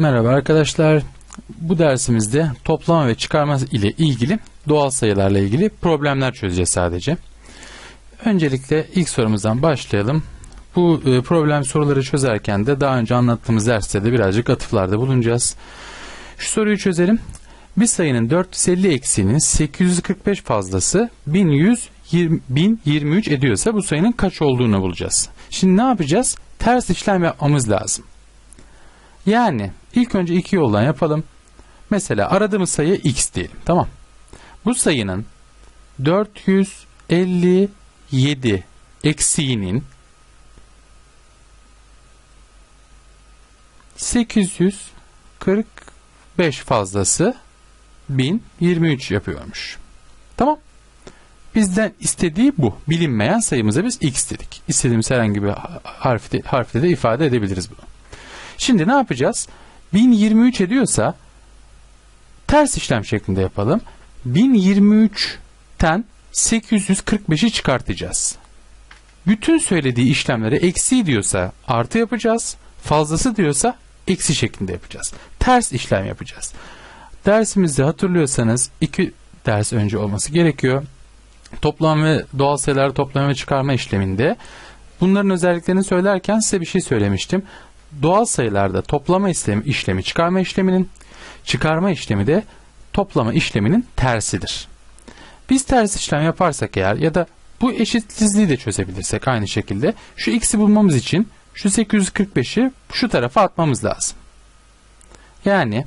Merhaba arkadaşlar. Bu dersimizde toplama ve çıkarma ile ilgili doğal sayılarla ilgili problemler çözeceğiz sadece. Öncelikle ilk sorumuzdan başlayalım. Bu problem soruları çözerken de daha önce anlattığımız derste de birazcık atıflarda bulunacağız. Şu soruyu çözelim. Bir sayının 450 eksiğinin 845 fazlası 1023 ediyorsa bu sayının kaç olduğunu bulacağız. Şimdi ne yapacağız? Ters işlem yapmamız lazım. Yani ilk önce iki yoldan yapalım. Mesela aradığımız sayı x diyelim. Tamam. Bu sayının 457 eksiğinin 845 fazlası 1023 yapıyormuş. Tamam. Bizden istediği bu. Bilinmeyen sayımıza biz x dedik. İstediğimiz herhangi bir harfle de ifade edebiliriz bunu. Şimdi ne yapacağız? 1023 ediyorsa ters işlem şeklinde yapalım. 1023'ten 845'i çıkartacağız. Bütün söylediği işlemlere eksi diyorsa artı yapacağız. Fazlası diyorsa eksi şeklinde yapacağız. Ters işlem yapacağız. Dersimizde hatırlıyorsanız 2 ders önce olması gerekiyor. Toplam ve doğal sayıları toplama ve çıkarma işleminde bunların özelliklerini söylerken size bir şey söylemiştim. Doğal sayılarda toplama işlemi çıkarma işleminin, çıkarma işlemi de toplama işleminin tersidir. Biz ters işlem yaparsak eğer ya da bu eşitsizliği de çözebilirsek aynı şekilde şu x'i bulmamız için şu 845'i şu tarafa atmamız lazım. Yani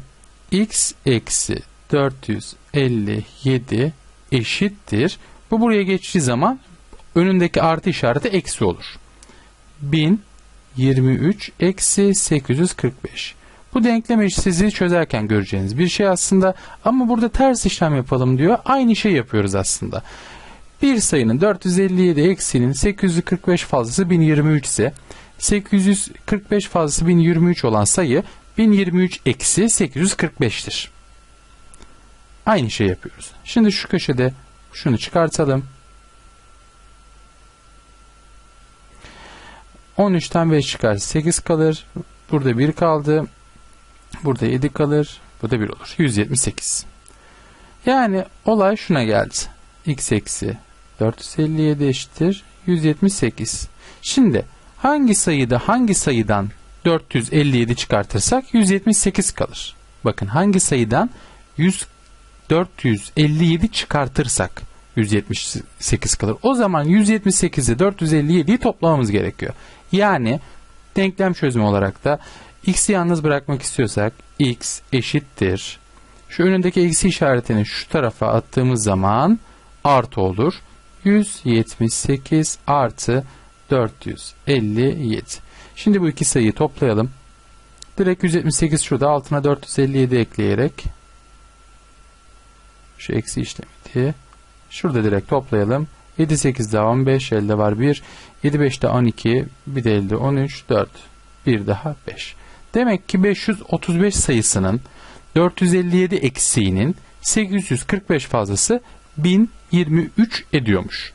x eksi 457 eşittir. Bu buraya geçtiği zaman önündeki artı işareti eksi olur. 1023 eksi 845. Bu denklem eşitsizliği çözerken göreceğiniz bir şey aslında, ama burada ters işlem yapalım diyor. Aynı şey yapıyoruz aslında. Bir sayının 457 eksiğinin 845 fazlası 1023 ise 845 fazlası 1023 olan sayı 1023 eksi 845'tir. Aynı şey yapıyoruz. Şimdi şu köşede şunu çıkartalım. 13'ten 5 çıkar 8 kalır. Burada 1 kaldı. Burada 7 kalır. Burada 1 olur. 178. Yani olay şuna geldi. X eksi 457 eşittir 178. Şimdi hangi sayıdan 457 çıkartırsak 178 kalır. Bakın hangi sayıdan 457 çıkartırsak 178 kalır. O zaman 178'i 457'yi toplamamız gerekiyor. Yani denklem çözümü olarak da x'i yalnız bırakmak istiyorsak x eşittir. Şu önündeki eksi işaretini şu tarafa attığımız zaman artı olur. 178 artı 457. Şimdi bu iki sayıyı toplayalım. Direkt 178 şurada, altına 457 ekleyerek şu eksi işlemi diye şurada direkt toplayalım. 7 8'de 15, elde var 1. 7 5'te 12, bir de elde 13, 4. Bir daha 5. Demek ki 535 sayısının 457 eksiğinin 845 fazlası 1023 ediyormuş.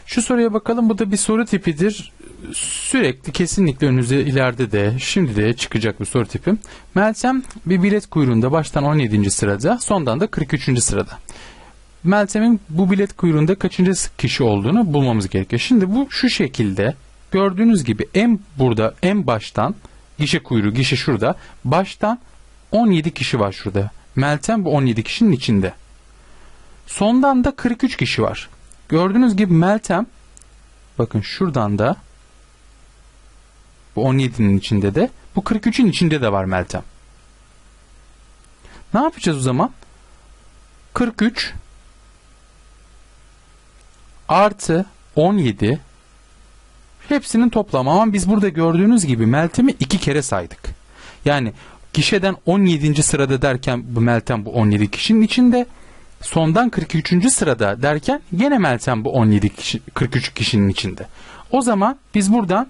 Şu soruya bakalım. Bu da bir soru tipidir. Sürekli, kesinlikle önünüze ileride de şimdi de çıkacak bir soru tipi. Meltem bir bilet kuyruğunda baştan 17. sırada, sondan da 43. sırada. Meltem'in bu bilet kuyruğunda kaçıncı kişi olduğunu bulmamız gerekiyor. Şimdi bu şu şekilde gördüğünüz gibi en baştan gişe şurada, baştan 17 kişi var şurada. Meltem bu 17 kişinin içinde. Sondan da 43 kişi var. Gördüğünüz gibi Meltem, bakın şuradan da bu 17'nin içinde de, bu 43'ün içinde de var Meltem. Ne yapacağız o zaman? 43 artı 17 hepsinin toplamı, ama biz burada gördüğünüz gibi Meltem'i 2 kere saydık. Yani gişeden 17. sırada derken bu Meltem bu 17 kişinin içinde, sondan 43. sırada derken yine Meltem bu 43 kişinin içinde. O zaman biz buradan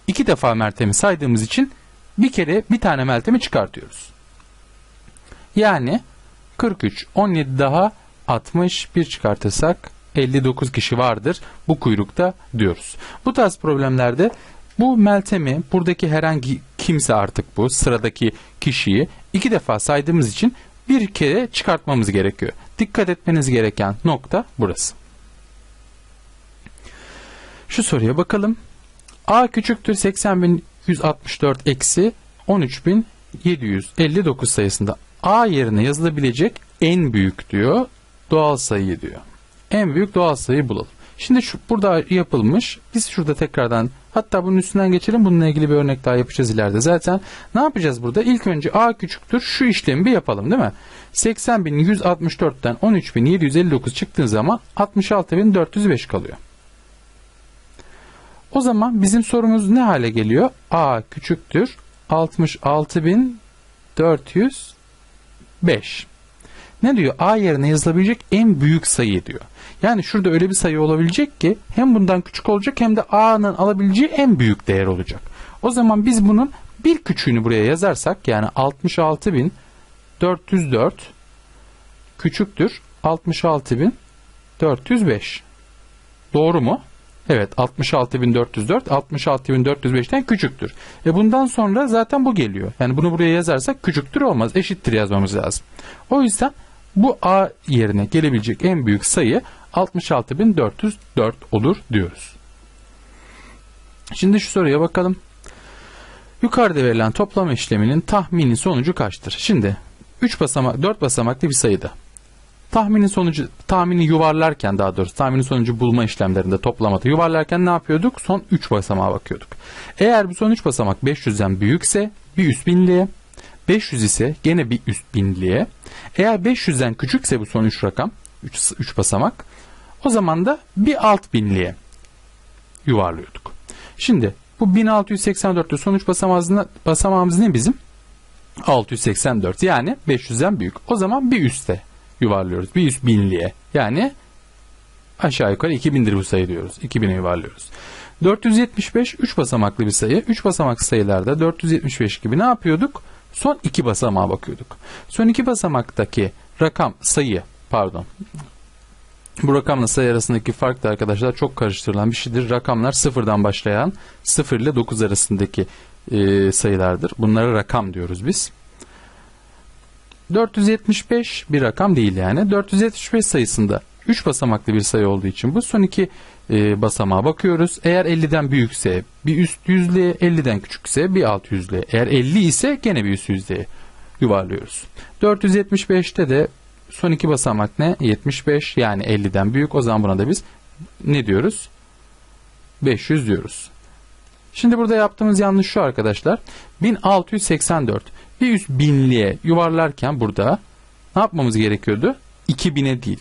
2 defa Meltem'i saydığımız için bir tane Meltem'i çıkartıyoruz. Yani 43, 17 daha 61 çıkartırsak 59 kişi vardır bu kuyrukta diyoruz. Bu tarz problemlerde bu Meltem'i buradaki herhangi kimse artık bu sıradaki kişiyi 2 defa saydığımız için bir kere çıkartmamız gerekiyor. Dikkat etmeniz gereken nokta burası. Şu soruya bakalım. A küçüktür 80.164 eksi 13.759 sayısında A yerine yazılabilecek en büyük diyor doğal sayı diyor. En büyük doğal sayıyı bulalım. Şimdi burada yapılmış. Biz şurada tekrardan, hatta bunun üstünden geçelim. Bununla ilgili bir örnek daha yapacağız ileride. Zaten ne yapacağız burada? İlk önce A küçüktür şu işlemi bir yapalım değil mi? 80.164'ten 13.759 çıktığı zaman 66.405 kalıyor. O zaman bizim sorumuz ne hale geliyor? A küçüktür 66.405. Ne diyor? A yerine yazılabilecek en büyük sayı diyor. Yani şurada öyle bir sayı olabilecek ki hem bundan küçük olacak hem de A'nın alabileceği en büyük değer olacak. O zaman biz bunun bir küçüğünü buraya yazarsak, yani 66.404 küçüktür 66.405. Doğru mu? Evet, 66.404 66.405'ten küçüktür. Bundan sonra zaten bu geliyor. Yani bunu buraya yazarsak küçüktür olmaz. Eşittir yazmamız lazım. O yüzden bu A yerine gelebilecek en büyük sayı 66.404 olur diyoruz. Şimdi şu soruya bakalım. Yukarıda verilen toplama işleminin tahmini sonucu kaçtır? Şimdi 4 basamaklı bir sayıda. Tahmini yuvarlarken, daha doğrusu tahmini sonucu bulma işlemlerinde, toplamada yuvarlarken ne yapıyorduk? Son 3 basamağa bakıyorduk. Eğer bu son 3 basamak 500'den büyükse bir üst binliğe, 500 ise gene bir üst binliğe, eğer 500'den küçükse bu son 3 rakam, 3 basamak, o zaman da bir alt binliğe yuvarlıyorduk. Şimdi bu 1684'te son 3 basamağımız ne bizim? 684, yani 500'den büyük. O zaman bir üste yuvarlıyoruz. Bir üst binliğe. Yani aşağı yukarı 2000'dir bu sayı diyoruz. 2000'e yuvarlıyoruz. 475 3 basamaklı bir sayı. 3 basamaklı sayılarda 475 gibi ne yapıyorduk? Son 2 basamağa bakıyorduk. Son 2 basamaktaki bu rakamla sayı arasındaki fark da arkadaşlar çok karıştırılan bir şeydir. Rakamlar sıfırdan başlayan 0 ile 9 arasındaki sayılardır. Bunlara rakam diyoruz biz. 475 bir rakam değil yani. 475 sayısında 3 basamaklı bir sayı olduğu için bu son 2 basamağa bakıyoruz. Eğer 50'den büyükse bir üst yüzlüğe, 50'den küçükse bir alt yüzlüğe. Eğer 50 ise gene bir üst yüzlüğe yuvarlıyoruz. 475'te de son 2 basamak ne? 75, yani 50'den büyük. O zaman buna da biz ne diyoruz? 500 diyoruz. Şimdi burada yaptığımız yanlış şu arkadaşlar. 1684 bir üst binliğe yuvarlarken burada ne yapmamız gerekiyordu? 2000'e değil,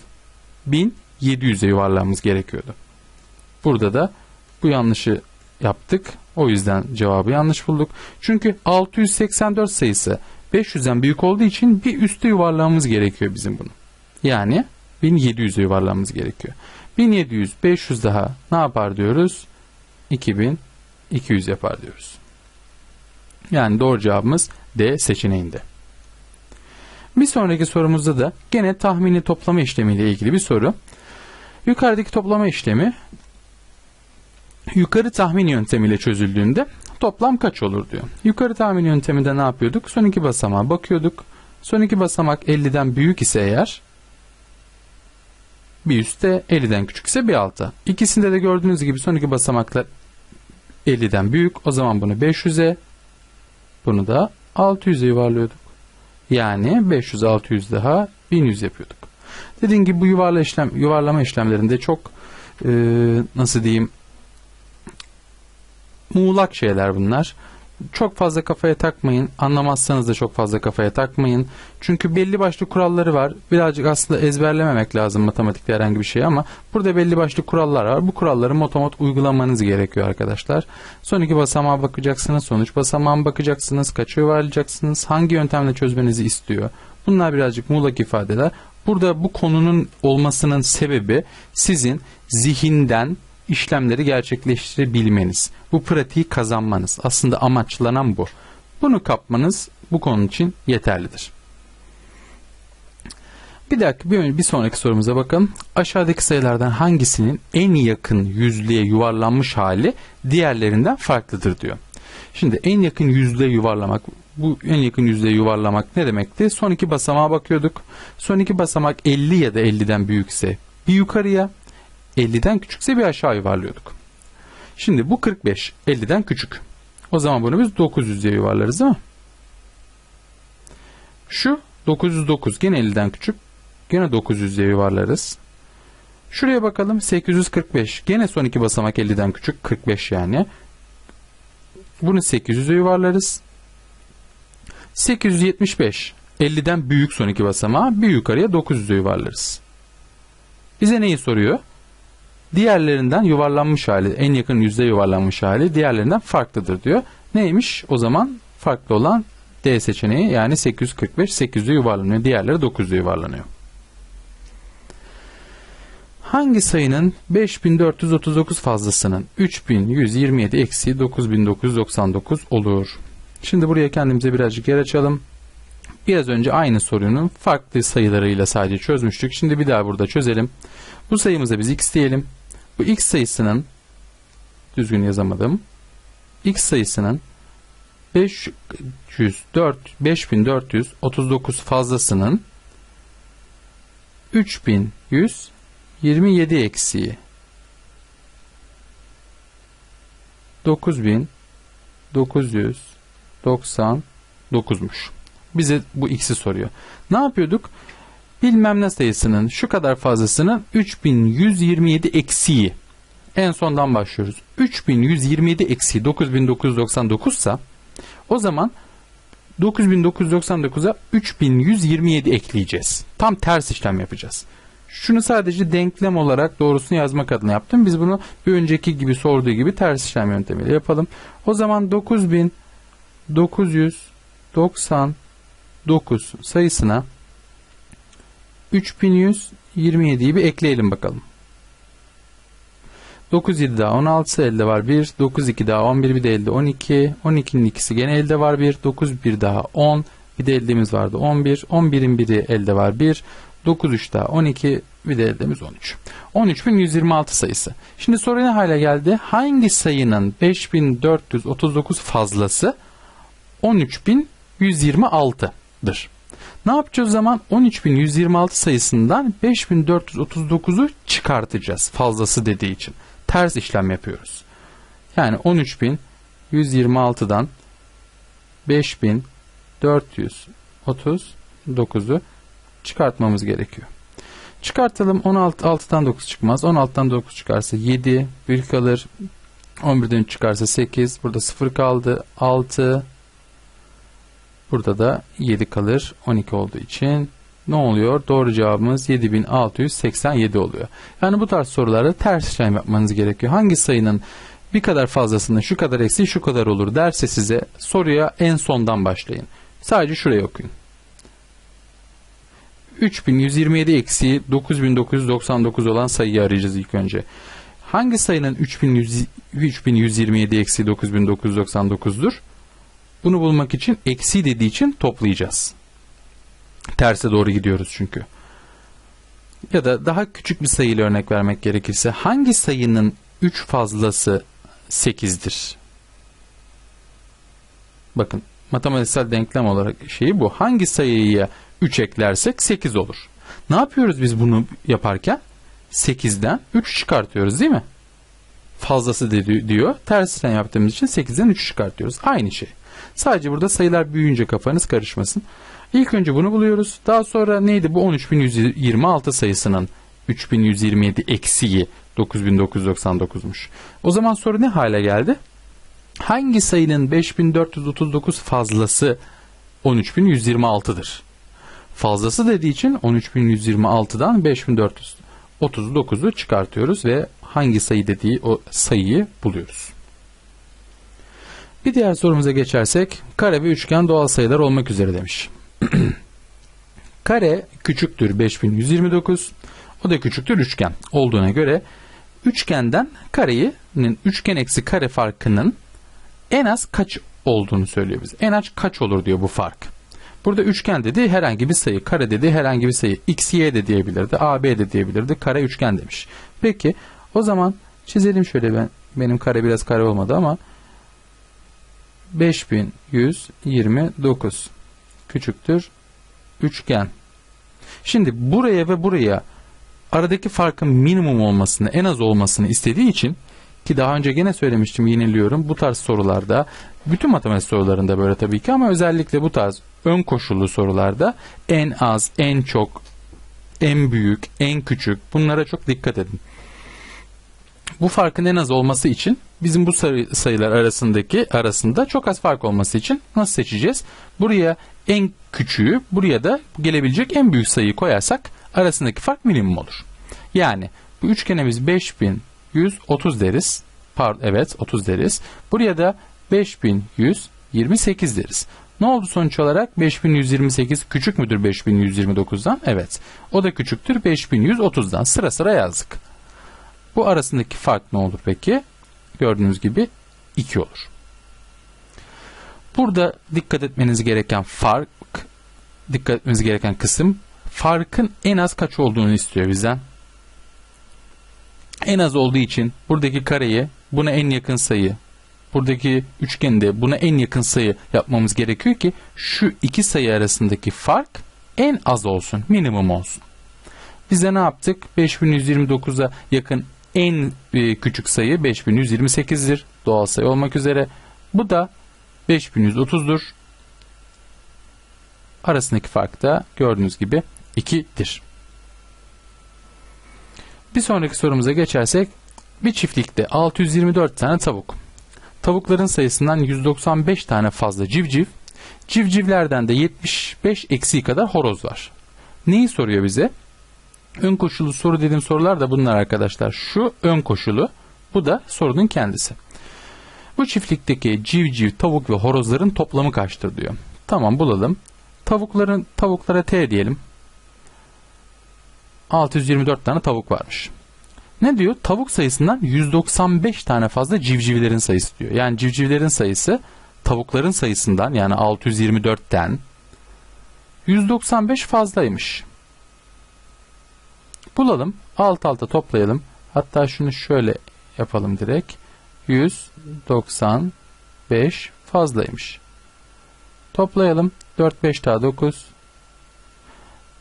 1700'e yuvarlamamız gerekiyordu. Burada da bu yanlışı yaptık. O yüzden cevabı yanlış bulduk. Çünkü 684 sayısı 500'den büyük olduğu için bir üste yuvarlamamız gerekiyor bizim bunu. Yani 1700'e yuvarlamamız gerekiyor. 1700, 500 daha ne yapar diyoruz? 2200 yapar diyoruz. Yani doğru cevabımız D seçeneğinde. Bir sonraki sorumuzda da gene tahmini toplama işlemiyle ilgili bir soru. Yukarıdaki toplama işlemi yukarı tahmin yöntemiyle çözüldüğünde toplam kaç olur diyor. Yukarı tahmin yönteminde ne yapıyorduk? Son 2 basamağa bakıyorduk. Son 2 basamak 50'den büyük ise eğer bir üstte, 50'den küçük ise bir alta. İkisinde de gördüğünüz gibi son 2 basamaklar 50'den büyük. O zaman bunu 500'e, bunu da 600'e yuvarlıyorduk. Yani 500, 600 daha 1100 yapıyorduk. Dediğim gibi bu yuvarlama işlemlerinde çok nasıl diyeyim, muğlak şeyler bunlar. Çok fazla kafaya takmayın. Anlamazsanız da çok fazla kafaya takmayın. Çünkü belli başlı kuralları var. Birazcık aslında ezberlememek lazım matematikte herhangi bir şey, ama burada belli başlı kurallar var. Bu kuralları motomot uygulamanız gerekiyor arkadaşlar. Son 2 basamağa bakacaksınız. Son 3 basamağa bakacaksınız. Kaça yuvarlayacaksınız? Hangi yöntemle çözmenizi istiyor? Bunlar birazcık muğlak ifadeler. Burada bu konunun olmasının sebebi sizin zihinden işlemleri gerçekleştirebilmeniz. Bu pratiği kazanmanız. Aslında amaçlanan bu. Bunu kapmanız bu konu için yeterlidir. Bir sonraki sorumuza bakalım. Aşağıdaki sayılardan hangisinin en yakın yüzlüğe yuvarlanmış hali diğerlerinden farklıdır diyor. Şimdi en yakın yüzlüğe yuvarlamak. Bu en yakın yüzlüğe yuvarlamak ne demekti? Son iki basamağa bakıyorduk. Son iki basamak 50 ya da 50'den büyükse bir yukarıya, 50'den küçükse bir aşağı yuvarlıyorduk. Şimdi bu 45 50'den küçük. O zaman bunu biz 900'e yuvarlarız değil mi? Şu 909 gene 50'den küçük. Gene 900'e yuvarlarız. Şuraya bakalım 845. Gene son iki basamak 50'den küçük. 45 yani. Bunu 800'e yuvarlarız. 875. 50'den büyük son iki basamağı bir yukarıya 900'e yuvarlarız. Bize neyi soruyor? Diğerlerinden yuvarlanmış hali, en yakın yüzde yuvarlanmış hali diğerlerinden farklıdır diyor. Neymiş? O zaman farklı olan D seçeneği, yani 845 800'e yuvarlanıyor. Diğerleri 900'e yuvarlanıyor. Hangi sayının 5439 fazlasının 3127 eksi 9999 olur? Şimdi buraya kendimize birazcık yer açalım. Biraz önce aynı sorunun farklı sayılarıyla sadece çözmüştük. Şimdi bir daha burada çözelim. Bu sayımıza biz x diyelim. Bu x sayısının, düzgün yazamadım, x sayısının 5439 fazlasının 3127 eksiği 9999'muş. Bize bu x'i soruyor. Ne yapıyorduk? Bilmem ne sayısının şu kadar fazlasının 3127 eksiği. En sondan başlıyoruz. 3127 eksiği 9999 ise o zaman 9999'a 3127 ekleyeceğiz. Tam ters işlem yapacağız. Şunu sadece denklem olarak doğrusunu yazmak adına yaptım. Biz bunu bir önceki gibi sorduğu gibi ters işlem yöntemiyle yapalım. O zaman 9999 sayısına 3127'yi bir ekleyelim bakalım. 9 7 daha 16, elde var 1. 9 2 daha 11, bir de elde 12. 12'nin ikisi gene elde var 1. 9 1 daha 10, bir de eldemiz vardı 11. 11'in biri elde var 1. 9 3 daha 12, bir de eldemiz 13. 13126 sayısı. Şimdi soru ne hale geldi? Hangi sayının 5439 fazlası 13126'dır? Ne yapacağız o zaman? 13126 sayısından 5439'u çıkartacağız. Fazlası dediği için. Ters işlem yapıyoruz. Yani 13126'dan 5439'u çıkartmamız gerekiyor. Çıkartalım. 6'dan 9 çıkmaz. 16'dan 9 çıkarsa 7. 1 kalır. 11'den 3 çıkarsa 8. Burada 0 kaldı. 6. Burada da 7 kalır. 12 olduğu için ne oluyor? Doğru cevabımız 7687 oluyor. Yani bu tarz sorularda ters işlem yapmanız gerekiyor. Hangi sayının bir kadar fazlasının şu kadar eksiği şu kadar olur derse size, soruya en sondan başlayın. Sadece şurayı okuyun. 3127 eksiği 9999 olan sayıyı arayacağız ilk önce. Hangi sayının 3127 eksiği 9999'dur? Bunu bulmak için eksi dediği için toplayacağız. Terse doğru gidiyoruz çünkü. Ya da daha küçük bir sayıyla örnek vermek gerekirse hangi sayının 3 fazlası 8'dir? Bakın matematiksel denklem olarak şeyi bu. Hangi sayıya 3 eklersek 8 olur. Ne yapıyoruz biz bunu yaparken? 8'den 3 çıkartıyoruz değil mi? Fazlası diyor. Tersinden yaptığımız için 8'den 3 çıkartıyoruz. Aynı şey. Sadece burada sayılar büyüyünce kafanız karışmasın. İlk önce bunu buluyoruz. Daha sonra neydi bu? 13126 sayısının 3127 eksiği 9999'muş. O zaman soru ne hale geldi? Hangi sayının 5439 fazlası 13126'dır? Fazlası dediği için 13126'dan 5439'u çıkartıyoruz ve hangi sayı dediği o sayıyı buluyoruz. Bir diğer sorumuza geçersek, kare ve üçgen doğal sayılar olmak üzere demiş. Kare küçüktür 5129, o da küçüktür üçgen olduğuna göre üçgenden karenin, üçgen eksi kare farkının en az kaç olduğunu söylüyor bize. En az kaç olur diyor bu fark. Burada üçgen dediği herhangi bir sayı, kare dediği herhangi bir sayı, x, y de diyebilirdi, a, b de diyebilirdi, kare üçgen demiş. Peki o zaman çizelim şöyle, benim kare biraz kare olmadı ama 5129 küçüktür üçgen. Şimdi buraya ve buraya aradaki farkın minimum olmasını, en az olmasını istediği için, ki daha önce gene söylemiştim, yeniliyorum, bu tarz sorularda, bütün matematik sorularında böyle tabii ki, ama özellikle bu tarz ön koşullu sorularda en az, en çok, en büyük, en küçük, bunlara çok dikkat edin. Bu farkın en az olması için bizim bu sayılar arasında çok az fark olması için nasıl seçeceğiz? Buraya en küçüğü, buraya da gelebilecek en büyük sayıyı koyarsak arasındaki fark minimum olur. Yani bu üçgenimiz 5130 deriz. Pardon, evet 30 deriz. Buraya da 5128 deriz. Ne oldu sonuç olarak? 5128 küçük müdür 5129'dan? Evet. O da küçüktür 5130'dan. Sıra sıra yazdık. Bu arasındaki fark ne olur peki? Gördüğünüz gibi 2 olur. Burada dikkat etmeniz gereken kısım, farkın en az kaç olduğunu istiyor bizden. En az olduğu için buradaki kareyi buna en yakın sayı, buradaki üçgende buna en yakın sayı yapmamız gerekiyor ki şu iki sayı arasındaki fark en az olsun, minimum olsun. Biz de ne yaptık? 5129'a yakın en küçük sayı 5128'dir. Doğal sayı olmak üzere. Bu da 5130'dur. Arasındaki fark da gördüğünüz gibi 2'dir. Bir sonraki sorumuza geçersek, bir çiftlikte 624 tane tavuk. Tavukların sayısından 195 tane fazla civciv, civcivlerden de 75 eksiği kadar horoz var. Neyi soruyor bize? Ön koşulu soru dediğim sorular da bunlar arkadaşlar. Şu ön koşulu, bu da sorunun kendisi. Bu çiftlikteki civciv, tavuk ve horozların toplamı kaçtır diyor. Tamam, bulalım. Tavuklara T diyelim. 624 tane tavuk varmış. Ne diyor? Tavuk sayısından 195 tane fazla civcivlerin sayısı diyor. Yani civcivlerin sayısı tavukların sayısından, yani 624'ten 195 fazlaymış. Bulalım. Alt alta toplayalım. Hatta şunu şöyle yapalım direkt. 195 fazlaymış. Toplayalım. 4 5 daha 9.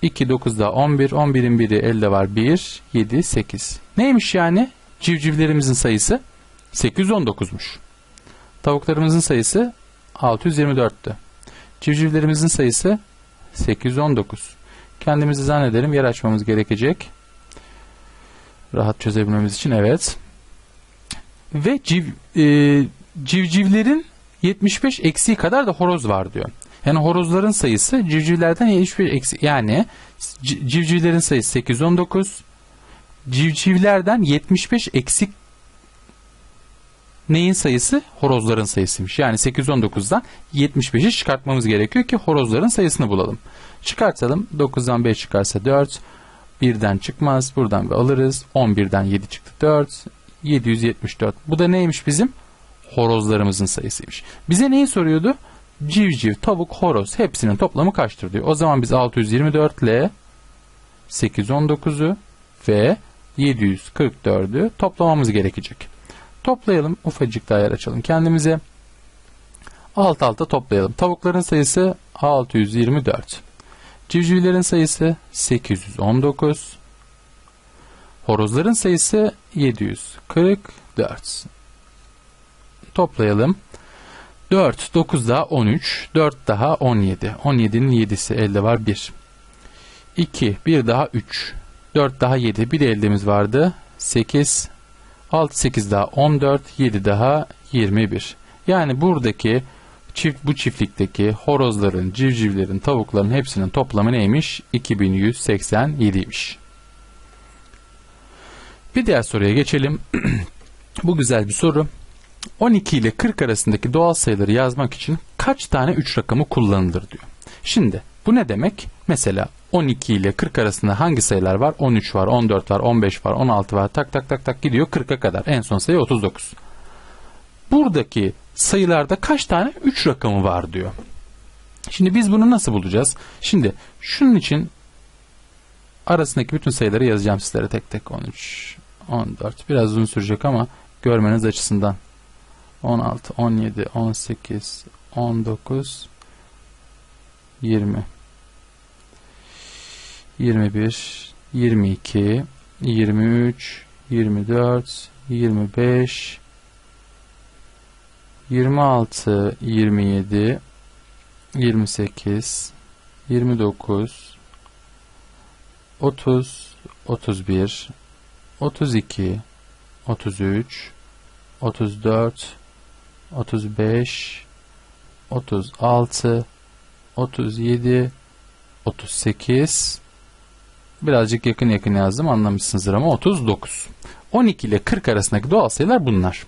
2 9 daha 11. 11'in biri elde var. 1 7 8. Neymiş yani? Civcivlerimizin sayısı 819'muş. Tavuklarımızın sayısı 624'tü. Civcivlerimizin sayısı 819. Kendimizi zannedelim. Yer açmamız gerekecek. Rahat çözebilmemiz için, evet. Ve civcivlerin 75 eksiği kadar da horoz var diyor. Yani horozların sayısı civcivlerden 75 eksiği. Yani civcivlerin sayısı 819. Civcivlerden 75 eksik neyin sayısı? Horozların sayısıymış. Yani 819'dan 75'i çıkartmamız gerekiyor ki horozların sayısını bulalım. Çıkartalım. 9'dan 5 çıkarsa 4. 1'den çıkmaz. Buradan bir alırız. 11'den 7 çıktı. 4. 774. Bu da neymiş bizim? Horozlarımızın sayısıymış. Bize neyi soruyordu? Civciv, tavuk, horoz hepsinin toplamı kaçtır diyor. O zaman biz 624 ile 819'u ve 744'ü toplamamız gerekecek. Toplayalım. Ufacık daha yer açalım kendimize. Alt alta toplayalım. Tavukların sayısı 624. Civcivlerin sayısı 819. Horozların sayısı 744. Toplayalım. 4, 9 daha 13, 4 daha 17. 17'nin 7'si elde var 1. 2, 1 daha 3, 4 daha 7. Bir de eldemiz vardı. 8, 6, 8 daha 14, 7 daha 21. Yani buradaki bu çiftlikteki horozların, civcivlerin, tavukların hepsinin toplamı neymiş? 2187'ymiş. Bir diğer soruya geçelim. Bu güzel bir soru. 12 ile 40 arasındaki doğal sayıları yazmak için kaç tane 3 rakamı kullanılır diyor. Şimdi bu ne demek? Mesela 12 ile 40 arasında hangi sayılar var? 13 var, 14 var, 15 var, 16 var. Tak tak tak tak gidiyor 40'a kadar. En son sayı 39. Buradaki sayılarda kaç tane 3 rakamı var diyor. Şimdi biz bunu nasıl bulacağız? Şimdi şunun için arasındaki bütün sayıları yazacağım sizlere tek tek. 13, 14. Biraz uzun sürecek ama görmeniz açısından 16, 17, 18, 19, 20, 21, 22, 23, 24, 25, 26, 27, 28, 29, 30, 31, 32, 33, 34, 35, 36, 37, 38, birazcık yakın yazdım, anlamışsınızdır ama 39. 12 ile 40 arasındaki doğal sayılar bunlar.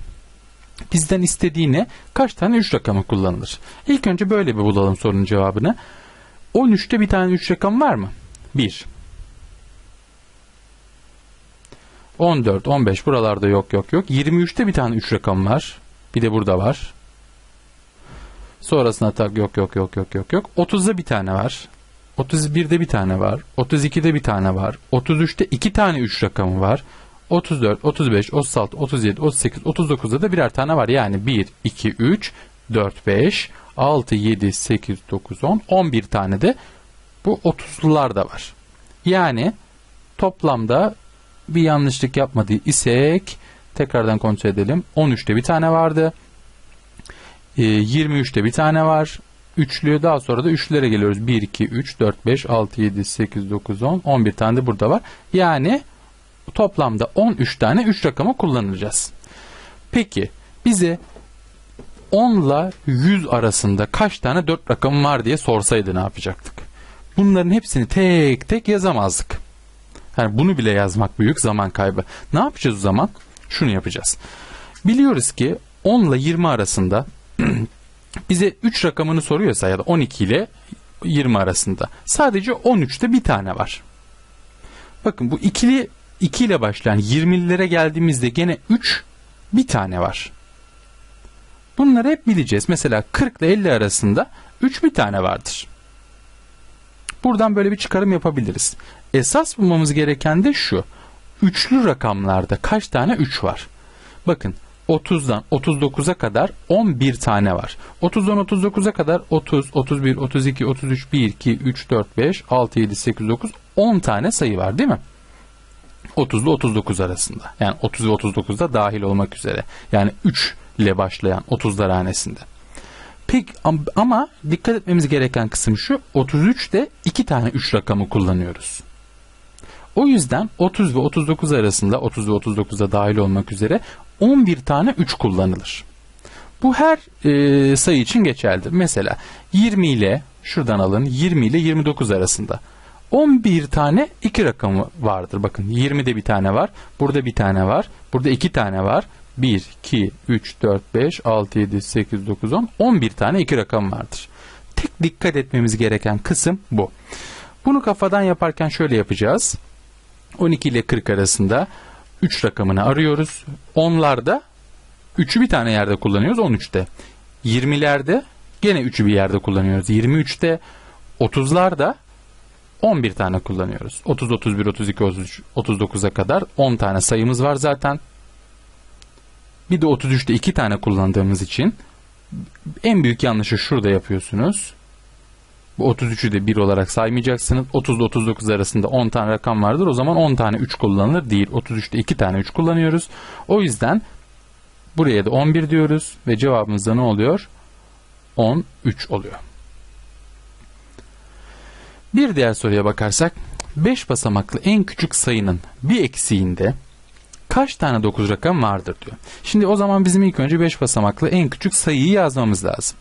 Bizden istediği ne? Kaç tane 3 rakamı kullanılır? İlk önce böyle bir bulalım sorunun cevabını. 13'te bir tane 3 rakam var mı? 1. 14, 15 buralarda yok. 23'te bir tane 3 rakam var. Bir de burada var. Sonrasında tak yok. 30'da bir tane var. 31'de bir tane var. 32'de bir tane var. 33'te 2 tane 3 rakamı var. 34, 35, 36, 37, 38, 39'da da birer tane var. Yani 1, 2, 3, 4, 5, 6, 7, 8, 9, 10, 11 tane de bu 30'lular da var. Yani toplamda bir yanlışlık yapmadığı isek tekrardan kontrol edelim. 13'te bir tane vardı. 23'te bir tane var. Üçlü, daha sonra da üçlülere geliyoruz. 1, 2, 3, 4, 5, 6, 7, 8, 9, 10, 11 tane de burada var. Yani toplamda 13 tane 3 rakamı kullanacağız. Peki bize 10 ile 100 arasında kaç tane 4 rakamı var diye sorsaydı ne yapacaktık? Bunların hepsini tek tek yazamazdık. Yani bunu bile yazmak büyük zaman kaybı. Ne yapacağız o zaman? Şunu yapacağız. Biliyoruz ki 10 ile 20 arasında bize 3 rakamını soruyorsa ya da 12 ile 20 arasında sadece 13'te bir tane var. Bakın bu 2 ile başlayan 20'lilere geldiğimizde gene 3 bir tane var. Bunları hep bileceğiz. Mesela 40 ile 50 arasında 3 bir tane vardır. Buradan böyle bir çıkarım yapabiliriz. Esas bulmamız gereken de şu. Üçlü rakamlarda kaç tane 3 var? Bakın 30'dan 39'a kadar 11 tane var. 30'dan 39'a kadar 30, 31, 32, 33, 1, 2, 3, 4, 5, 6, 7, 8, 9, 10 tane sayı var değil mi? 30 ile 39 arasında. Yani 30 ve 39'da dahil olmak üzere. Yani 3 ile başlayan 30'lar hanesinde. Peki ama dikkat etmemiz gereken kısım şu. 33'te 2 tane 3 rakamı kullanıyoruz. O yüzden 30 ve 39 arasında 30 ve 39'da dahil olmak üzere 11 tane 3 kullanılır. Bu her sayı için geçerlidir. Mesela 20 ile şuradan alın 20 ile 29 arasında 11 tane 2 rakamı vardır. Bakın 20'de bir tane var. Burada bir tane var. Burada 2 tane var. 1, 2, 3, 4, 5, 6, 7, 8, 9, 10. 11 tane 2 rakam vardır. Tek dikkat etmemiz gereken kısım bu. Bunu kafadan yaparken şöyle yapacağız. 12 ile 40 arasında 3 rakamını arıyoruz. 10'larda 3'ü bir tane yerde kullanıyoruz 13'te. 20'lerde gene 3'ü bir yerde kullanıyoruz 23'te. 30'larda 11 tane kullanıyoruz. 30, 31, 32, 33, 39'a kadar 10 tane sayımız var zaten. Bir de 33'te 2 tane kullandığımız için en büyük yanlışı şurada yapıyorsunuz. Bu 33'ü de 1 olarak saymayacaksınız. 30 ile 39 arasında 10 tane rakam vardır. O zaman 10 tane 3 kullanılır değil. 33'te 2 tane 3 kullanıyoruz. O yüzden buraya da 11 diyoruz ve cevabımızda ne oluyor? 13 oluyor. Bir diğer soruya bakarsak 5 basamaklı en küçük sayının bir eksiğinde kaç tane 9 rakam vardır diyor. Şimdi o zaman bizim ilk önce 5 basamaklı en küçük sayıyı yazmamız lazım.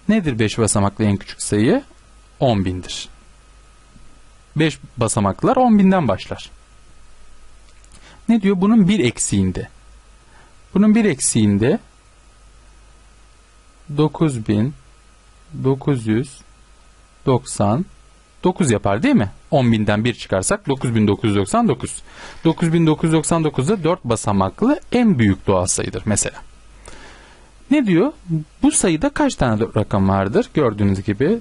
Nedir 5 basamaklı en küçük sayı? 10.000'dir. 5 basamaklar 10.000'den başlar. Ne diyor? Bunun bir eksiğinde. Bunun bir eksiğinde 9.999 yapar değil mi? 10.000'den 1 çıkarsak 9.999. 9.999'da 4 basamaklı en büyük doğal sayıdır mesela. Ne diyor? Bu sayıda kaç tane rakam vardır? Gördüğünüz gibi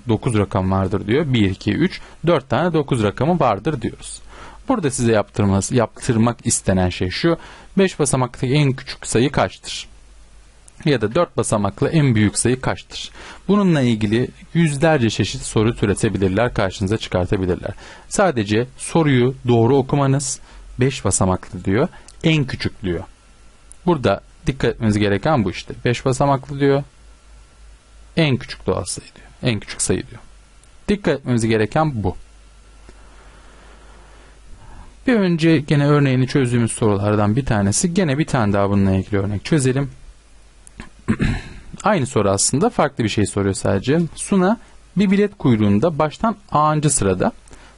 9 rakam vardır diyor. 1, 2, 3, 4 tane 9 rakamı vardır diyoruz. Burada size yaptırmak istenen şey şu: 5 basamaklı en küçük sayı kaçtır? Ya da 4 basamaklı en büyük sayı kaçtır? Bununla ilgili yüzlerce çeşit soru türetebilirler, karşınıza çıkartabilirler. Sadece soruyu doğru okumanız, 5 basamaklı diyor, en küçük diyor. Burada dikkat etmeniz gereken bu işte. 5 basamaklı diyor, en küçük doğal sayı diyor. En küçük sayı diyor. Dikkat etmemiz gereken bu. Bir önce gene örneğini çözdüğümüz sorulardan bir tanesi. Gene bir tane daha bununla ilgili örnek çözelim. Aynı soru aslında, farklı bir şey soruyor sadece. Suna bir bilet kuyruğunda baştan A'ncı sırada,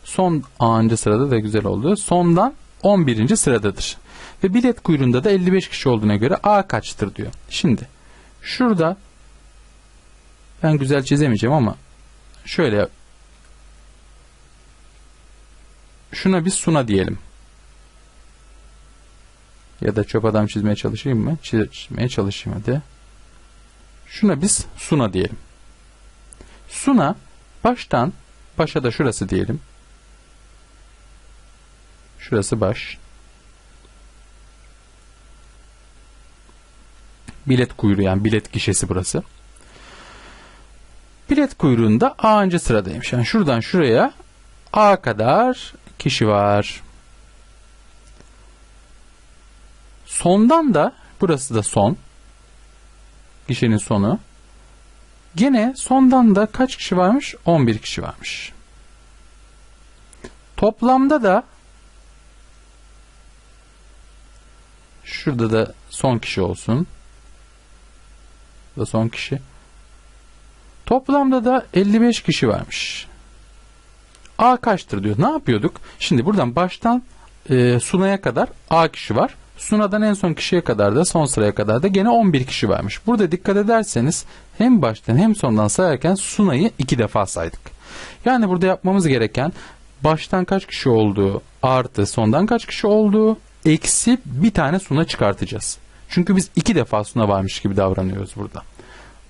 son A'ncı sırada da güzel oldu, sondan 11. sıradadır. Ve bilet kuyruğunda da 55 kişi olduğuna göre A kaçtır diyor. Şimdi şurada ben güzel çizemeyeceğim ama şöyle, şuna bir Suna diyelim. Ya da çöp adam çizmeye çalışayım mı? Çizmeye çalışayım hadi. Şuna biz Suna diyelim. Suna baştan, başa da şurası diyelim. Şurası baş. Bilet kuyruğu, yani bilet gişesi burası. Bilet kuyruğunda A'ncı sıradaymış. Yani şuradan şuraya A kadar kişi var. Sondan da, burası da son. Gişenin sonu. Gene sondan da kaç kişi varmış? 11 kişi varmış. Toplamda da şurada da son kişi olsun. Bu da son kişi. Toplamda da 55 kişi varmış. A kaçtır diyor. Ne yapıyorduk? Şimdi buradan baştan Suna'ya kadar A kişi var. Suna'dan en son kişiye kadar da, son sıraya kadar da gene 11 kişi varmış. Burada dikkat ederseniz hem baştan hem sondan sayarken Suna'yı 2 defa saydık. Yani burada yapmamız gereken baştan kaç kişi olduğu artı sondan kaç kişi olduğu eksi bir tane Suna çıkartacağız. Çünkü biz 2 defa Suna varmış gibi davranıyoruz burada.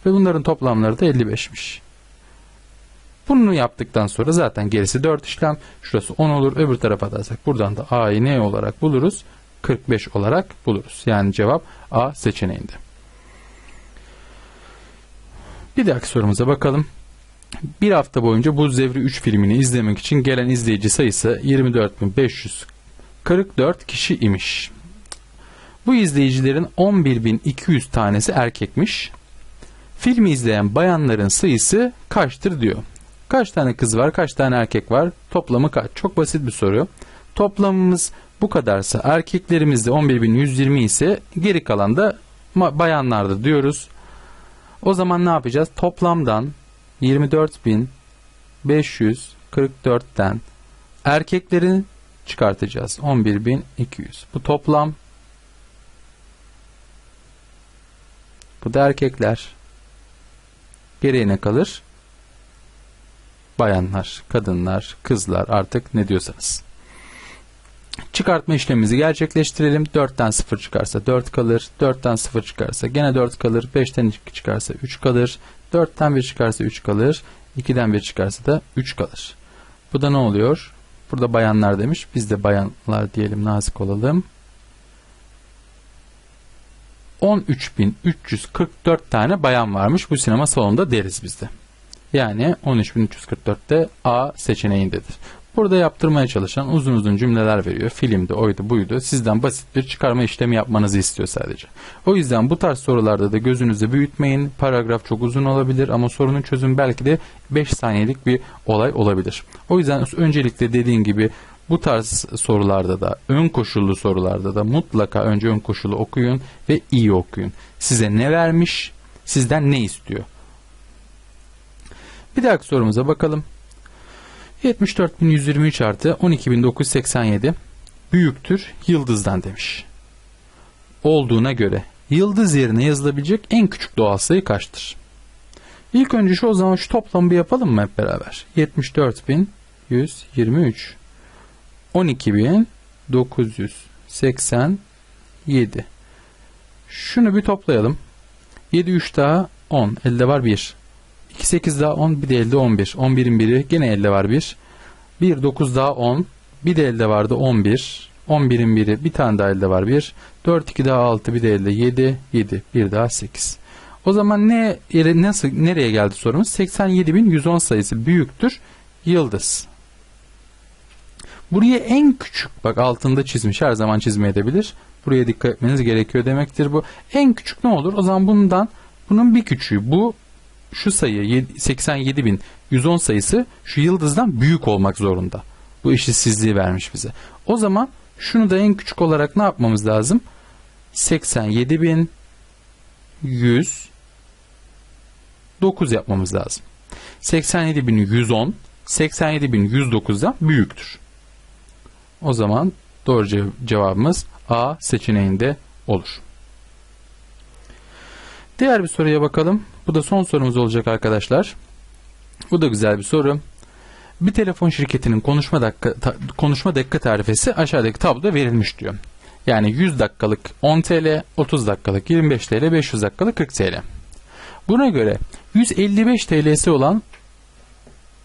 Ve bunların toplamları da 55'miş. Bunu yaptıktan sonra zaten gerisi 4 işlem. Şurası 10 olur. Öbür tarafa atarsak buradan da A'yı ne olarak buluruz? 45 olarak buluruz. Yani cevap A seçeneğinde. Bir dahaki sorumuza bakalım. Bir hafta boyunca Buz Devri 3 filmini izlemek için gelen izleyici sayısı 24.544 kişi imiş. Bu izleyicilerin 11.200 tanesi erkekmiş. Filmi izleyen bayanların sayısı kaçtır diyor. Kaç tane kız var, kaç tane erkek var, toplamı kaç? Çok basit bir soru. Toplamımız bu kadarsa, erkeklerimiz de 11.120 ise geri kalan da bayanlardır diyoruz. O zaman ne yapacağız? Toplamdan 24.544'ten erkeklerin çıkartacağız. 11.200. Bu toplam. Bu da erkekler. Geriye ne kalır? Bayanlar, kadınlar, kızlar, artık ne diyorsanız. Çıkartma işlemimizi gerçekleştirelim. 4'ten 0 çıkarsa 4 kalır. 4'ten 0 çıkarsa gene 4 kalır. 5'ten 2 çıkarsa 3 kalır. 4'ten 1 çıkarsa 3 kalır. 2'den 1 çıkarsa da 3 kalır. Bu da ne oluyor? Burada bayanlar demiş. Biz de bayanlar diyelim, nazik olalım. 13.344 tane bayan varmış bu sinema salonunda deriz biz de. Yani 13.344'te A seçeneğindedir. Burada yaptırmaya çalışan uzun uzun cümleler veriyor. Filmde oydu buydu. Sizden basit bir çıkarma işlemi yapmanızı istiyor sadece. O yüzden bu tarz sorularda da gözünüzü büyütmeyin. Paragraf çok uzun olabilir ama sorunun çözümü belki de 5 saniyelik bir olay olabilir. O yüzden öncelikle dediğim gibi bu tarz sorularda da, ön koşullu sorularda da mutlaka önce ön koşulu okuyun ve iyi okuyun. Size ne vermiş, sizden ne istiyor? Bir dahaki sorumuza bakalım. 74.123 artı 12.987 büyüktür yıldızdan demiş. Olduğuna göre yıldız yerine yazılabilecek en küçük doğal sayı kaçtır? İlk önce o zaman şu toplamı bir yapalım mı hep beraber? 74.123 12.987. Şunu bir toplayalım. 7 3 daha 10. Elde var 1. 2 8 daha 10. Bir de elde 11. 11'in biri. Gene elde var 1. 1 9 daha 10. Bir de elde vardı 11. 11'in biri, bir tane daha elde var 1. 4, 2 daha 6, bir de elde 7. 7, bir daha 8. O zaman nereye geldi sorumuz? 87.110 sayısı büyüktür yıldız. Buraya en küçük, bak altında çizmiş, her zaman çizmeyebilir. Buraya dikkat etmeniz gerekiyor demektir bu. En küçük ne olur? O zaman bunun bir küçüğü. Şu sayı 87.110 sayısı şu yıldızdan büyük olmak zorunda. Bu eşitsizliği vermiş bize. O zaman şunu da en küçük olarak ne yapmamız lazım? 87.109 yapmamız lazım. 87.110 87.109'dan büyüktür. O zaman doğru cevabımız A seçeneğinde olur. Diğer bir soruya bakalım. Bu da son sorumuz olacak arkadaşlar. Bu da güzel bir soru. Bir telefon şirketinin konuşma dakika tarifesi aşağıdaki tabloda verilmiş diyor. Yani 100 dakikalık 10 TL, 30 dakikalık 25 TL, 500 dakikalık 40 TL. Buna göre 155 TL'si olan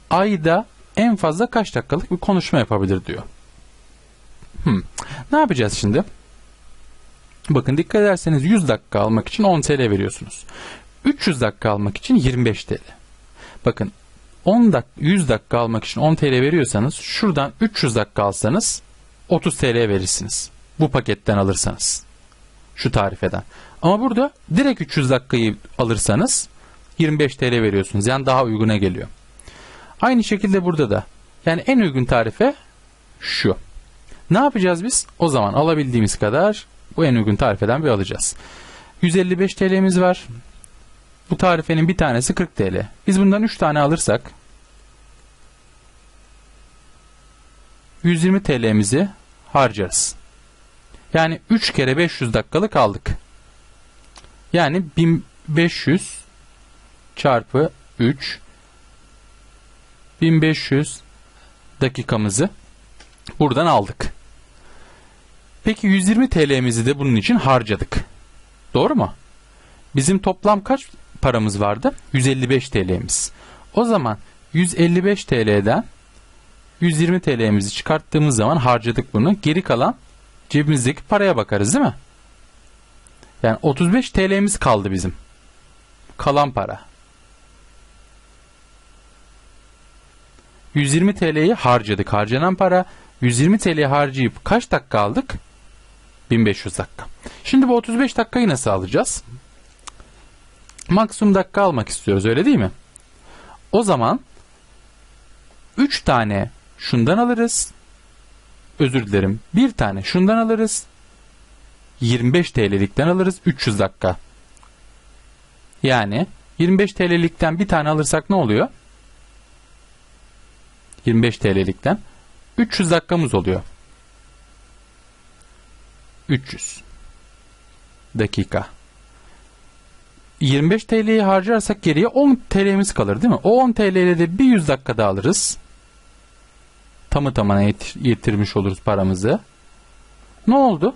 ayda en fazla kaç dakikalık bir konuşma yapabilir diyor. Ne yapacağız şimdi? Bakın dikkat ederseniz 100 dakika almak için 10 TL veriyorsunuz. 300 dakika almak için 25 TL. Bakın 100 dakika almak için 10 TL veriyorsanız şuradan 300 dakika alsanız 30 TL verirsiniz. Bu paketten alırsanız. Şu tarifeden. Ama burada direkt 300 dakikayı alırsanız 25 TL veriyorsunuz. Yani daha uyguna geliyor. Aynı şekilde burada da. Yani en uygun tarife şu. Ne yapacağız biz? O zaman alabildiğimiz kadar bu en uygun tarifeden bir alacağız. 155 TL'miz var. Bu tarifenin bir tanesi 40 TL. Biz bundan 3 tane alırsak 120 TL'mizi harcarız. Yani 3 kere 500 dakikalık aldık. Yani 1500 çarpı 3 1500 dakikamızı buradan aldık. Peki 120 TL'mizi de bunun için harcadık. Doğru mu? Bizim toplam kaç paramız vardı? 155 TL'miz. O zaman 155 TL'den 120 TL'mizi çıkarttığımız zaman harcadık bunu. Geri kalan cebimizdeki paraya bakarız değil mi? Yani 35 TL'miz kaldı bizim. Kalan para. 120 TL'yi harcadık. Harcanan para 120 TL'yi harcayıp kaç dakika aldık? 1500 dakika. Şimdi bu 35 dakikayı nasıl alacağız? Maksimum dakika almak istiyoruz, öyle değil mi? O zaman 3 tane şundan alırız. Özür dilerim. Bir tane şundan alırız. 25 TL'likten alırız. 300 dakika. Yani 25 TL'likten bir tane alırsak ne oluyor? 25 TL'likten 300 dakikamız oluyor. 300 dakika. 25 TL'yi harcarsak geriye 10 TL'miz kalır değil mi? O 10 TL ile de bir 100 dakika daha alırız. Tamı tamına yetirmiş oluruz paramızı. Ne oldu?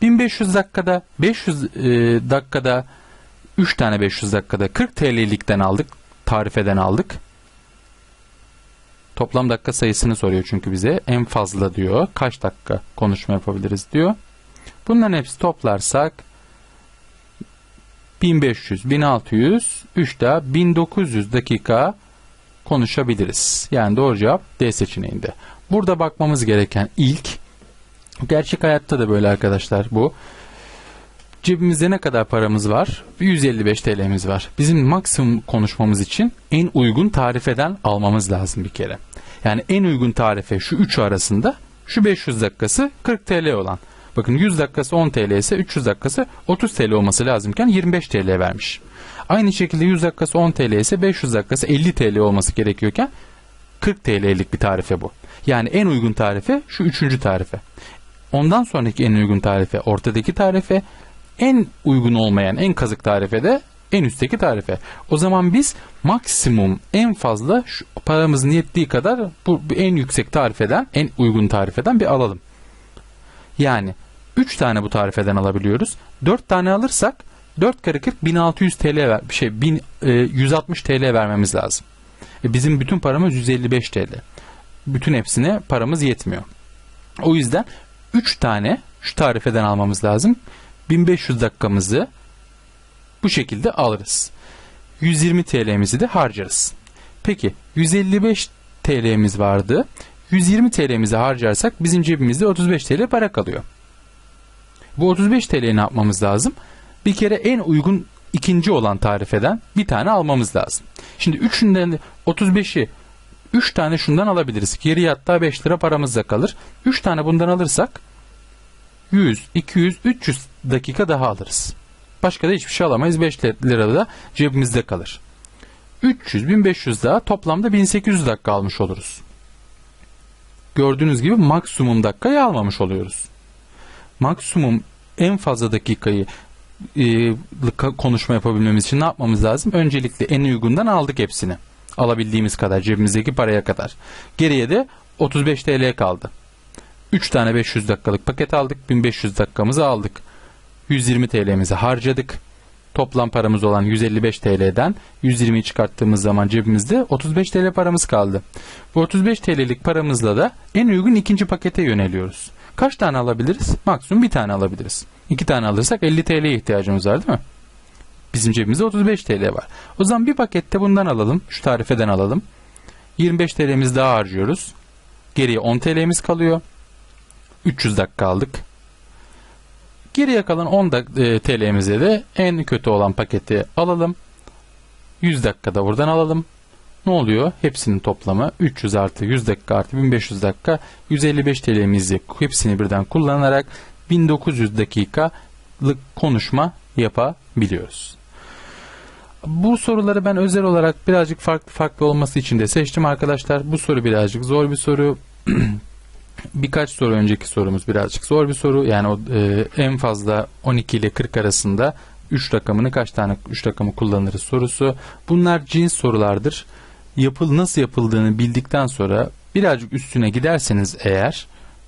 1500 dakikada 500 dakikada 3 tane 500 dakikada 40 TL'likten aldık. Tarifeden aldık. Toplam dakika sayısını soruyor çünkü bize. En fazla diyor. Kaç dakika konuşma yapabiliriz diyor. Bunların hepsi toplarsak 1500, 1600, 3 daha 1900 dakika konuşabiliriz. Yani doğru cevap D seçeneğinde. Burada bakmamız gereken ilk, gerçek hayatta da böyle arkadaşlar bu. Cebimizde ne kadar paramız var? 155 TL'miz var. Bizim maksimum konuşmamız için en uygun tarifeden almamız lazım bir kere. Yani en uygun tarife şu üçü arasında, şu 500 dakikası 40 TL olan. Bakın 100 dakikası 10 TL ise 300 dakikası 30 TL olması lazımken 25 TL vermiş. Aynı şekilde 100 dakikası 10 TL ise 500 dakikası 50 TL olması gerekiyorken 40 TL'lik bir tarife bu. Yani en uygun tarife şu üçüncü tarife. Ondan sonraki en uygun tarife ortadaki tarife, en uygun olmayan en kazık tarife de en üstteki tarife. O zaman biz maksimum en fazla şu paramızın yettiği kadar bu en yüksek tarifeden, en uygun tarifeden bir alalım. Yani 3 tane bu tarifeden alabiliyoruz. 4 tane alırsak 4 kere 40 1600 TL 160 TL vermemiz lazım. Bizim bütün paramız 155 TL. Bütün hepsine paramız yetmiyor. O yüzden 3 tane şu tarifeden almamız lazım. 1500 dakikamızı bu şekilde alırız. 120 TL'mizi de harcarız. Peki 155 TL'miz vardı. 120 TL'mizi harcarsak bizim cebimizde 35 TL para kalıyor. Bu 35 TL'yi ne yapmamız lazım? Bir kere en uygun ikinci olan tarifeden bir tane almamız lazım. Şimdi 3'ünden 35'i 3 tane şundan alabiliriz. Geriye hatta 5 lira paramız da kalır. 3 tane bundan alırsak 100, 200, 300 dakika daha alırız. Başka da hiçbir şey alamayız. 5 lira da cebimizde kalır. 300, 1500 daha toplamda 1800 dakika almış oluruz. Gördüğünüz gibi maksimum dakikayı almamış oluyoruz. Maksimum en fazla dakikayı konuşma yapabilmemiz için ne yapmamız lazım? Öncelikle en uygundan aldık hepsini. Alabildiğimiz kadar, cebimizdeki paraya kadar. Geriye de 35 TL kaldı. 3 tane 500 dakikalık paket aldık. 1500 dakikamızı aldık. 120 TL'mizi harcadık. Toplam paramız olan 155 TL'den 120'yi çıkarttığımız zaman cebimizde 35 TL paramız kaldı. Bu 35 TL'lik paramızla da en uygun ikinci pakete yöneliyoruz. Kaç tane alabiliriz? Maksimum bir tane alabiliriz. 2 tane alırsak 50 TL'ye ihtiyacımız var değil mi? Bizim cebimizde 35 TL var. O zaman bir pakette bundan alalım. Şu tarifeden alalım. 25 TL'miz daha harcıyoruz. Geriye 10 TL'miz kalıyor. 300 dakika aldık. Geriye kalan 10 TL'mize de en kötü olan paketi alalım. 100 dakikada buradan alalım. Ne oluyor? Hepsinin toplamı 300 artı 100 dakika artı 1500 dakika 155 TL'mizi hepsini birden kullanarak 1900 dakikalık konuşma yapabiliyoruz. Bu soruları ben özel olarak birazcık farklı olması için de seçtim arkadaşlar. Bu soru birazcık zor bir soru. Birkaç soru önceki sorumuz birazcık zor bir soru. Yani en fazla 12 ile 40 arasında 3 rakamını kaç tane 3 rakamı kullanırız sorusu. Bunlar cins sorulardır. Nasıl yapıldığını bildikten sonra birazcık üstüne giderseniz eğer,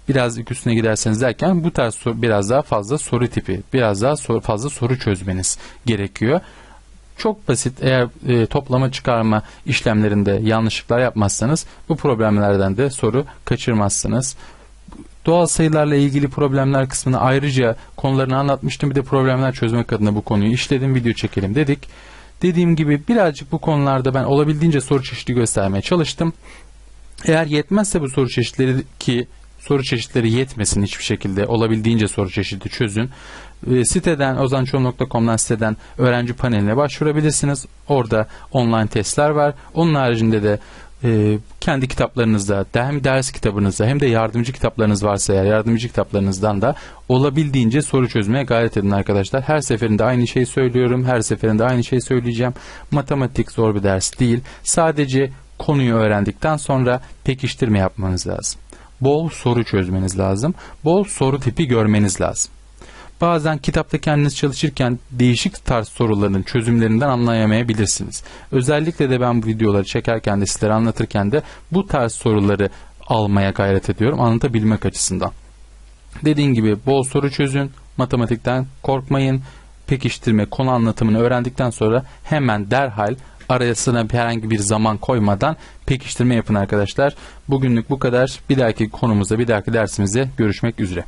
birazcık üstüne giderseniz derken bu tarz biraz daha fazla soru tipi, biraz daha fazla soru çözmeniz gerekiyor. Çok basit, eğer toplama çıkarma işlemlerinde yanlışlıklar yapmazsanız bu problemlerden de soru kaçırmazsınız. Doğal sayılarla ilgili problemler kısmını ayrıca konularını anlatmıştım. Bir de problemler çözmek adına bu konuyu işledim, video çekelim dedik. Dediğim gibi birazcık bu konularda ben olabildiğince soru çeşidi göstermeye çalıştım. Eğer yetmezse bu soru çeşitleri, ki soru çeşitleri yetmesin hiçbir şekilde, olabildiğince soru çeşidi çözün. Siteden, ozançol.com'dan siteden öğrenci paneline başvurabilirsiniz. Orada online testler var. Onun haricinde de kendi kitaplarınızda, hem ders kitabınızda hem de yardımcı kitaplarınız varsa eğer yardımcı kitaplarınızdan da olabildiğince soru çözmeye gayret edin arkadaşlar. Her seferinde aynı şeyi söylüyorum. Her seferinde aynı şeyi söyleyeceğim. Matematik zor bir ders değil. Sadece konuyu öğrendikten sonra pekiştirme yapmanız lazım. Bol soru çözmeniz lazım. Bol soru tipi görmeniz lazım. Bazen kitapta kendiniz çalışırken değişik tarz soruların çözümlerinden anlayamayabilirsiniz. Özellikle de ben bu videoları çekerken de sizlere anlatırken de bu tarz soruları almaya gayret ediyorum anlatabilmek açısından. Dediğim gibi bol soru çözün, matematikten korkmayın, pekiştirme, konu anlatımını öğrendikten sonra hemen derhal arasına herhangi bir zaman koymadan pekiştirme yapın arkadaşlar. Bugünlük bu kadar. Bir dahaki konumuzda, bir dahaki dersimizde görüşmek üzere.